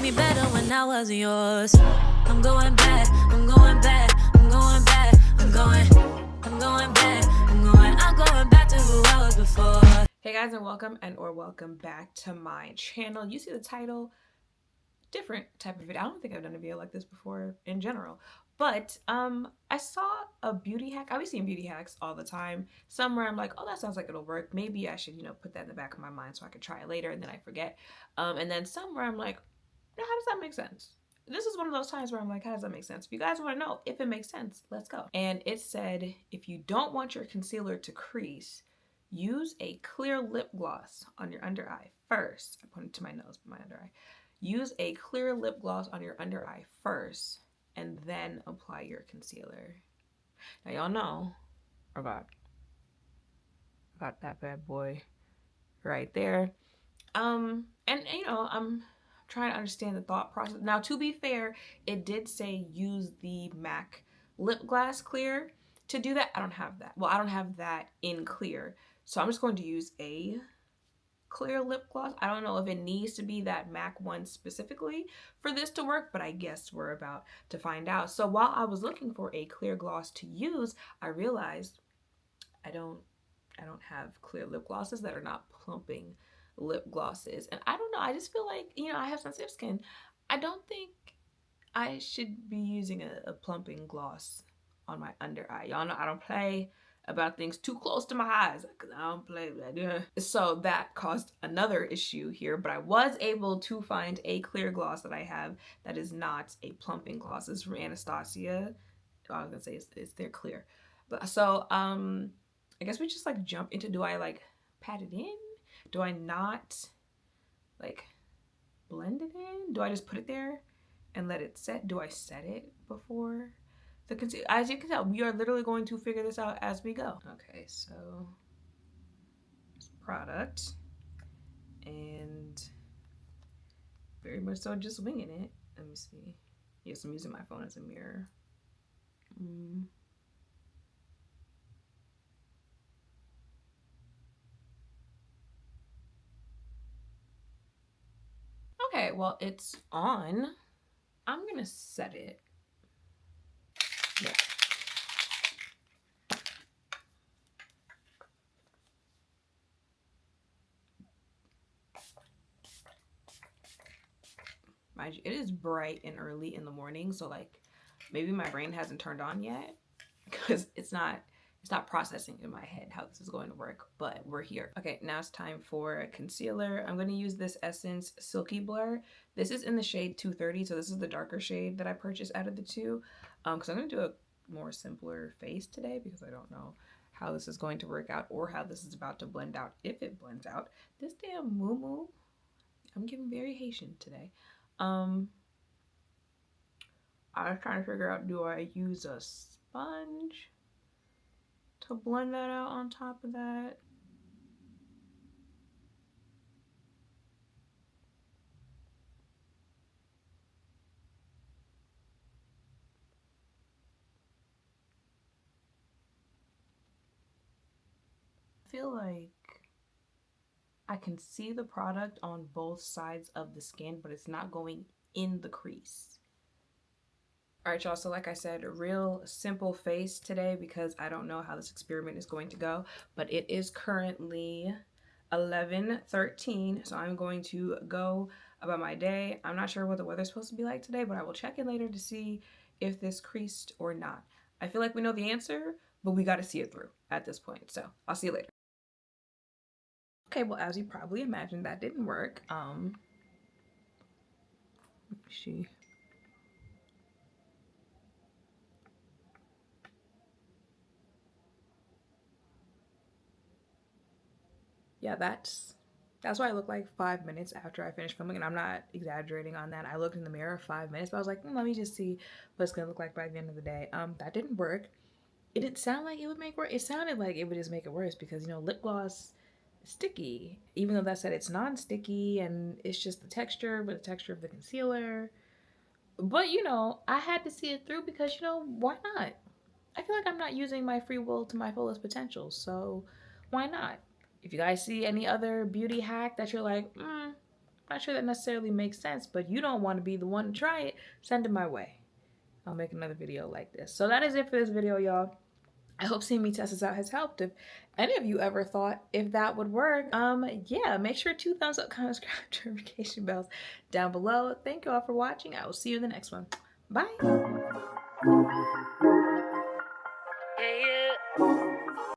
me better when I wasn't yours. I'm going back, I'm going back, I'm going back, I'm going back, I'm going back to who I was before. Hey guys, and welcome back to my channel. You see the title, different type of video. I don't think I've done a video like this before in general, but I saw a beauty hack. I be seeing beauty hacks all the time. Some where I'm like, oh, that sounds like it'll work. Maybe I should, put that in the back of my mind so I could try it later, and then I forget. And then some where I'm like, now, how does that make sense? This is one of those times where I'm like, how does that make sense? If you guys want to know if it makes sense, let's go. And it said, if you don't want your concealer to crease, use a clear lip gloss on your under eye first. I pointed to my nose, but my under eye. Use a clear lip gloss on your under eye first, and then apply your concealer. Now y'all know I got that bad boy right there. And I'm trying to understand the thought process. Now, to be fair, it did say use the MAC lip glass clear to do that. I don't have that. Well, I don't have that in clear. So I'm just going to use a clear lip gloss. I don't know if it needs to be that MAC one specifically for this to work, but I guess we're about to find out. So while I was looking for a clear gloss to use, I realized I don't have clear lip glosses that are not plumping lip glosses. And I don't know, I just feel like, I have sensitive skin. I don't think I should be using a plumping gloss on my under eye. Y'all know I don't play about things too close to my eyes, because I don't play that. So that caused another issue here, but I was able to find a clear gloss that I have that is not a plumping gloss. It's from Anastasia. I was gonna say it's they're clear. But so I guess we just like jump into, do I like pat it in? Do I not like blend it in? Do I just put it there and let it set? Do I set it before the concealer? As you can tell, we are literally going to figure this out as we go. Okay, so product, and very much so just winging it. Let me see. Yes, I'm using my phone as a mirror. Okay, well, it's on. I'm gonna set it. Yeah. Mind you, it is bright and early in the morning, so like maybe my brain hasn't turned on yet because it's not processing in my head how this is going to work, but we're here. Okay, now it's time for a concealer. I'm going to use this Essence Silky Blur. This is in the shade 230, so this is the darker shade that I purchased out of the two, because I'm going to do a more simpler face today because I don't know how this is going to work out or how this is about to blend out, if it blends out. This damn moo-moo, I'm getting very Haitian today. I was trying to figure out, do I use a sponge to blend that out on top of that? I feel like I can see the product on both sides of the skin, but it's not going in the crease. All right, y'all, so like I said, a real simple face today because I don't know how this experiment is going to go, but it is currently 11:13, so I'm going to go about my day. I'm not sure what the weather's supposed to be like today, but I will check in later to see if this creased or not. I feel like we know the answer, but we got to see it through at this point, so I'll see you later. Okay, well, as you probably imagined, that didn't work. Let me see. Yeah, that's why I looked like 5 minutes after I finished filming, and I'm not exaggerating on that. I looked in the mirror 5 minutes, but I was like, let me just see what it's gonna look like by the end of the day. That didn't work. It didn't sound like it would make worse. It sounded like it would just make it worse because lip gloss is sticky, even though that said it's non-sticky and it's just the texture, but the texture of the concealer. But I had to see it through because why not? I feel like I'm not using my free will to my fullest potential, so why not? If you guys see any other beauty hack that you're like, I'm not sure that necessarily makes sense, but you don't want to be the one to try it, send it my way. I'll make another video like this. So that is it for this video, y'all. I hope seeing me test this out has helped. If any of you ever thought if that would work, yeah, make sure to thumbs up, comment, subscribe, notification bells down below. Thank you all for watching. I will see you in the next one. Bye.